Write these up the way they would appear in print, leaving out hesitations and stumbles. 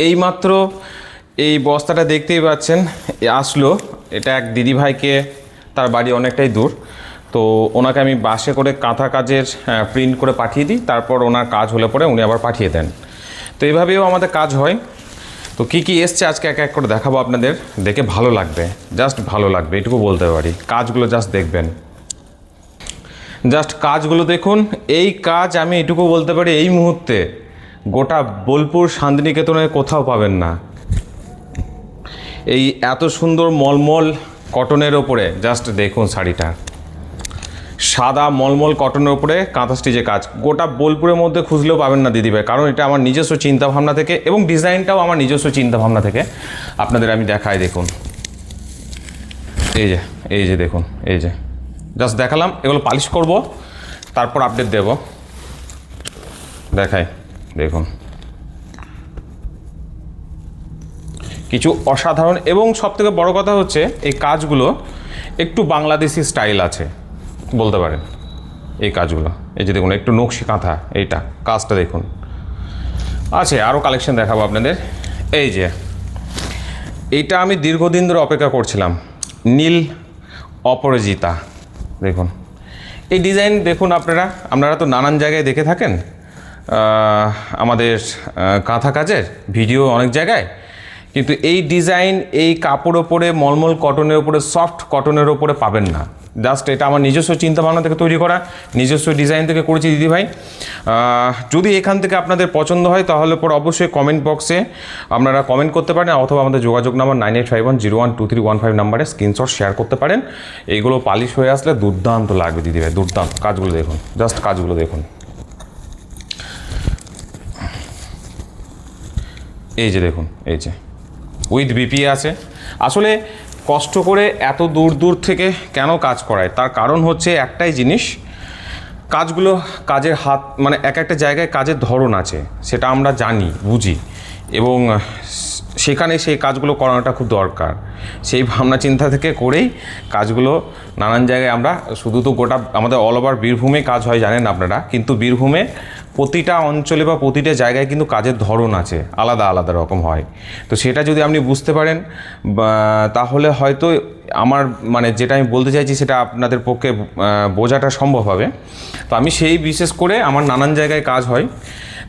এইমাত্র এই বস্তাটা দেখতেই পাচ্ছেন আসলো, এটা এক দিদিভাইকে, তার বাড়ি অনেকটাই দূর, তো ওনাকে আমি বাসে করে কাঁথা কাজের প্রিন্ট করে পাঠিয়ে দিই, তারপর ওনার কাজ হলে পরে উনি আবার পাঠিয়ে দেন। তো এইভাবেও আমাদের কাজ হয়। তো কী কী এসছে আজকে এক এক করে দেখাবো আপনাদের, দেখে ভালো লাগবে, জাস্ট ভালো লাগবে এটুকু বলতে পারি। কাজগুলো জাস্ট দেখবেন, জাস্ট কাজগুলো দেখুন। এই কাজ আমি এটুকু বলতে পারি এই মুহূর্তে গোটা বোলপুর শান্তিনিকেতনে কোথাও পাবেন না। এই এত সুন্দর মলমল কটনের ওপরে জাস্ট দেখুন, শাড়িটা সাদা মলমল কটনের ওপরে কাঁথা স্টিচে কাজ, গোটা বোলপুরের মধ্যে খুঁজলেও পাবেন না দিদিভাই, কারণ এটা আমার নিজস্ব চিন্তাভাবনা থেকে এবং ডিজাইনটাও আমার নিজস্ব চিন্তাভাবনা থেকে আপনাদের আমি দেখাই। দেখুন এই যে দেখুন, এই যে জাস্ট দেখালাম, এগুলো পালিশ করব, তারপর আপডেট দেব। দেখাই, দেখুন কিছু অসাধারণ, এবং সবথেকে বড় কথা হচ্ছে এই কাজগুলো একটু বাংলাদেশি স্টাইল আছে বলতে পারেন। এই কাজগুলো এই যে দেখুন, একটু নকশি কাঁথা, এইটা কাজটা দেখুন। আছে আরও কালেকশন দেখাবো আপনাদের। এই যে এইটা আমি দীর্ঘদিন ধরে অপেক্ষা করছিলাম, নীল অপরাজিতা। দেখুন এই ডিজাইন দেখুন, আপনারা তো নানান জায়গায় দেখে থাকেন আমাদের কাঁথা কাজের ভিডিও অনেক জায়গায়, কিন্তু এই ডিজাইন এই কাপড় ওপরে মলমল কটনের ওপরে সফট কটনের ওপরে পাবেন না। জাস্ট এটা আমার নিজস্ব চিন্তাভাবনা থেকে তৈরি করা, নিজস্ব ডিজাইন থেকে করেছি দিদিভাই। যদি এখান থেকে আপনাদের পছন্দ হয় তাহলে পরে অবশ্যই কমেন্ট বক্সে আপনারা কমেন্ট করতে পারেন, অথবা আমাদের যোগাযোগ নাম্বার 9851012315 নাম্বারে স্ক্রিনশট শেয়ার করতে পারেন। এইগুলো পালিশ হয়ে আসলে দুর্দান্ত লাগবে দিদিভাই, দুর্দান্ত। কাজগুলো দেখুন, জাস্ট কাজগুলো দেখুন। এই যে দেখুন, এই যে উইথ বিপি আছে। আসলে কষ্ট করে এত দূর দূর থেকে কেন কাজ করায়, তার কারণ হচ্ছে একটাই জিনিস, কাজগুলো কাজের হাত মানে এক একটা জায়গায় কাজের ধরন আছে, সেটা আমরা জানি বুঝি, এবং সেখানে সেই কাজগুলো করানোটা খুব দরকার। সেই ভাবনা চিন্তা থেকে করেই কাজগুলো নানান জায়গায় আমরা শুধু তো গোটা আমাদের অল ওভার বীরভূমে কাজ হয় জানেন আপনারা, কিন্তু বীরভূমে প্রতিটা অঞ্চলে বা প্রতিটা জায়গায় কিন্তু কাজের ধরন আছে, আলাদা আলাদা রকম হয়। তো সেটা যদি আপনি বুঝতে পারেন তাহলে হয়তো আমার মানে যেটা আমি বলতে চাইছি সেটা আপনাদের পক্ষে বোঝাটা সম্ভব হবে। তো আমি সেই বিশেষ করে আমার নানান জায়গায় কাজ হয়,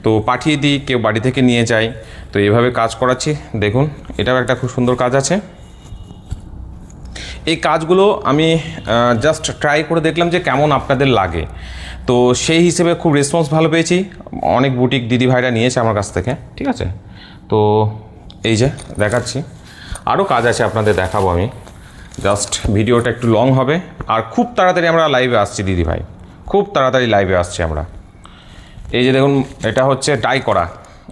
তো পাঠিয়ে দিই, কেউ বাড়ি থেকে নিয়ে যায়, তো এইভাবে কাজ করাচ্ছি। দেখুন এটাও একটা খুব সুন্দর কাজ আছে। এই কাজগুলো আমি জাস্ট ট্রাই করে দেখলাম যে কেমন আপনাদের লাগে, তো সেই হিসেবে খুব রেসপন্স ভালো পেয়েছি। অনেক বুটিক দিদি ভাইরা নিয়েছে আমার কাছ থেকে, ঠিক আছে। তো এই যে দেখাচ্ছি, আরও কাজ আছে আপনাদের দেখাবো আমি, জাস্ট ভিডিওটা একটু লং হবে। আর খুব তাড়াতাড়ি আমরা লাইভে আসছি দিদি ভাই, খুব তাড়াতাড়ি লাইভে আসছি আমরা। এই যে দেখুন, এটা হচ্ছে ডাই করা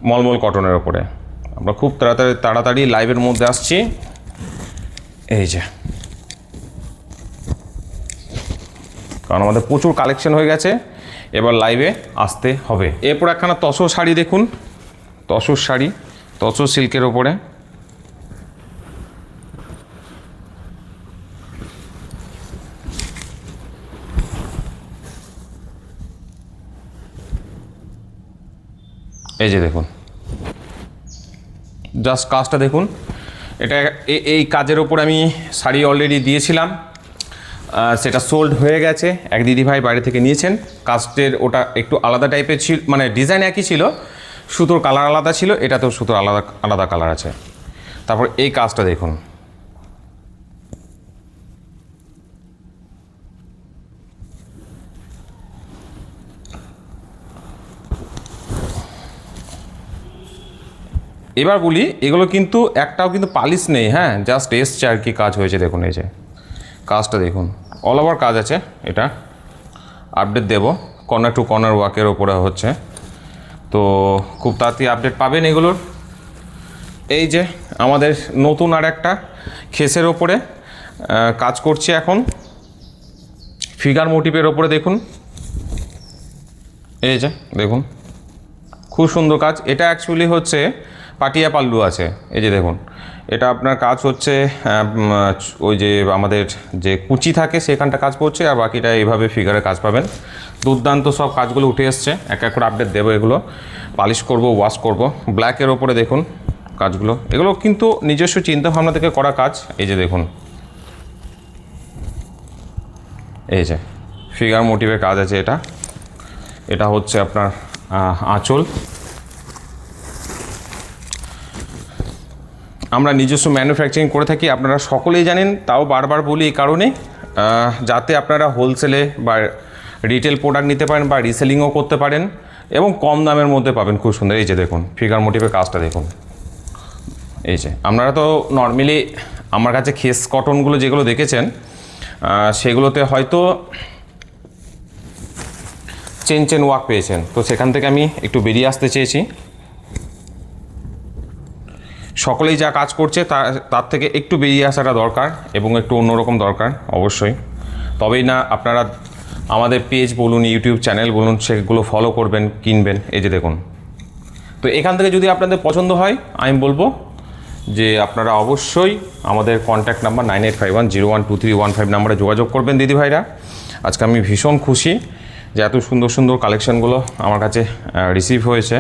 মলমল কটনের ওপরে, আমরা খুব তাড়াতাড়ি লাইভের মধ্যে আসছি। এই যে, কারণ আমাদের প্রচুর কালেকশন হয়ে গেছে, এবার লাইভে আসতে হবে। এরপর একখানা তসর শাড়ি দেখুন, তসর শাড়ি, তসর সিল্কের ওপরে। এই যে দেখুন, জাস্ট কাজটা দেখুন। এটা এই কাজের ওপর আমি শাড়ি অলরেডি দিয়েছিলাম, সেটা সোল্ড হয়ে গেছে, এক দিদিভাই বাইরে থেকে নিয়েছেন। কাস্টের ওটা একটু আলাদা টাইপের ছিল, মানে ডিজাইন একই ছিল, সুতোর কালার আলাদা ছিল, এটাতেও সুতোর আলাদা আলাদা কালার আছে। তারপর এই কাজটা দেখুন, এবার বলি এগুলো কিন্তু একটাও কিন্তু পালিশ নেই, হ্যাঁ, জাস্ট এসছে আর কি কাজ হয়েছে। দেখুন এই যে কাজটা দেখুন, অল ওভার কাজ আছে, এটা আপডেট দেব, কর্নার টু কর্নার ওয়ার্কের ওপরে হচ্ছে, তো খুব তাড়াতাড়ি আপডেট পাবেন এগুলোর। এই যে আমাদের নতুন আর একটা খেসের ওপরে কাজ করছি এখন, ফিগার মোটিভের ওপরে দেখুন। এই যে দেখুন, খুব সুন্দর কাজ। এটা অ্যাকচুয়ালি হচ্ছে পাটিয়া পাল্লু আছে, এই যে দেখুন, এটা আপনার কাজ হচ্ছে ওই যে আমাদের যে কুচি থাকে সেখানটা কাজ করছে, আর বাকিটা এইভাবে ফিগারে কাজ পাবেন। দুর্দান্ত সব কাজগুলো উঠে এসছে, এক এক করে আপডেট দেবো, এগুলো পালিশ করব, ওয়াশ করব। ব্ল্যাকের ওপরে দেখুন, কাজগুলো, এগুলো কিন্তু নিজস্ব চিন্তাভাবনা থেকে করা কাজ। এই যে দেখুন, এই যে ফিগার মোটিভের কাজ আছে। এটা হচ্ছে আপনার আঁচল। আমরা নিজস্ব ম্যানুফ্যাকচারিং করে থাকি, আপনারা সকলেই জানেন। তাও বারবার বলি এই কারণে, যাতে আপনারা হোলসেলে বা রিটেল প্রোডাক্ট নিতে পারেন বা রিসেলিংও করতে পারেন এবং কম দামের মধ্যে পাবেন। খুব সুন্দর। এই যে দেখুন ফিগার মোটিভের কাজটা দেখুন। এই যে আপনারা তো নর্মালি আমার কাছে খেস কটনগুলো যেগুলো দেখেছেন, সেগুলোতে হয়তো চেন ওয়ার্ক পেয়েছেন। তো সেখান থেকে আমি একটু বেরিয়ে আসতে চেয়েছি। সকলেই যা কাজ করছে তার থেকে একটু বেরিয়ে আসাটা দরকার এবং একটু অন্যরকম দরকার অবশ্যই। তবেই না আপনারা আমাদের পেজ বলুন, ইউটিউব চ্যানেল বলুন, সেগুলো ফলো করবেন, কিনবেন। এই যে দেখুন। তো এখান থেকে যদি আপনাদের পছন্দ হয়, আমি বলবো যে আপনারা অবশ্যই আমাদের কন্ট্যাক্ট নাম্বার 9851012315 নাম্বারে যোগাযোগ করবেন দিদিভাইরা। আজকে আমি ভীষণ খুশি যে এত সুন্দর সুন্দর কালেকশানগুলো আমার কাছে রিসিভ হয়েছে,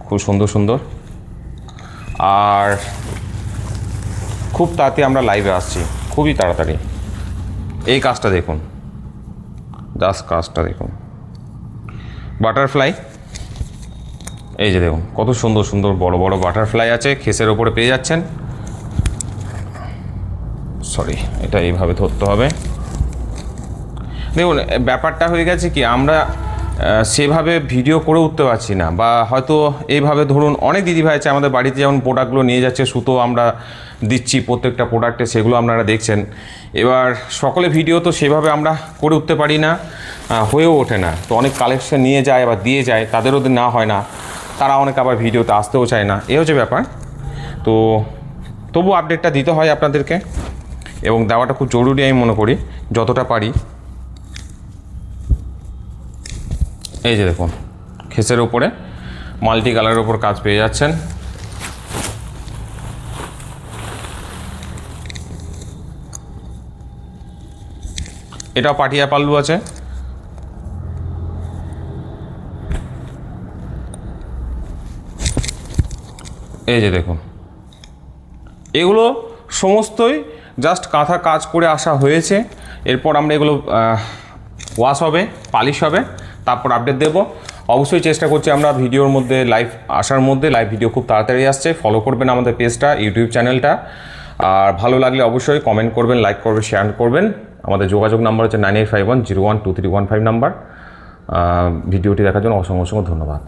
খুব সুন্দর সুন্দর। আর খুব তাড়াতাড়ি আমরা লাইভে আসছি, খুবই তাড়াতাড়ি। এই কাজটা দেখুন, জাস্ট কাজটা দেখুন। বাটারফ্লাই, এই যে দেখুন কত সুন্দর সুন্দর বড় বড় বাটারফ্লাই আছে, খেসের ওপরে পেয়ে যাচ্ছেন। সরি, এটা এইভাবে ধরতে হবে। দেখুন ব্যাপারটা হয়ে গেছে কি, আমরা সেভাবে ভিডিও করে উঠতে পারছি না, বা হয়তো এইভাবে ধরুন অনেক দিদিভাই আছে আমাদের বাড়িতে যেমন প্রোডাক্টগুলো নিয়ে যাচ্ছে, সুতো আমরা দিচ্ছি প্রত্যেকটা প্রোডাক্টে, সেগুলো আপনারা দেখছেন। এবার সকলে ভিডিও তো সেভাবে আমরা করে উঠতে পারি না, হয়েও ওঠে না। তো অনেক কালেকশন নিয়ে যায় আবার দিয়ে যায়, তাদেরও না হয় না, তারা অনেক আবার ভিডিওতে আসতেও চায় না, এই হচ্ছে ব্যাপার। তো তবু আপডেটটা দিতে হয় আপনাদেরকে, এবং দেওয়াটা খুব জরুরি আমি মনে করি যতটা পারি। এই যে দেখুন খেসের ওপরে মাল্টি কালারের ওপর কাজ পেয়ে যাচ্ছেন। এটাও পাটিয়া পাল্লু আছে। এই যে দেখুন, এগুলো সমস্তই জাস্ট কাঁথা কাজ করে আসা হয়েছে। এরপর আমরা এগুলো ওয়াশ হবে, পালিশ হবে, তারপর আপডেট দেব। অবশ্যই চেষ্টা করছি আমরা ভিডিওর মধ্যে লাইভ আসার মধ্যে। লাইভ ভিডিও খুব তাড়াতাড়ি আসছে, ফলো করবেন আমাদের পেজটা, ইউটিউব চ্যানেলটা। আর ভালো লাগলে অবশ্যই কমেন্ট করবেন, লাইক করবেন, শেয়ার করবেন। আমাদের যোগাযোগ নাম্বার হচ্ছে 9851012315 নাম্বার। ভিডিওটি দেখার জন্য অসংখ্য ধন্যবাদ।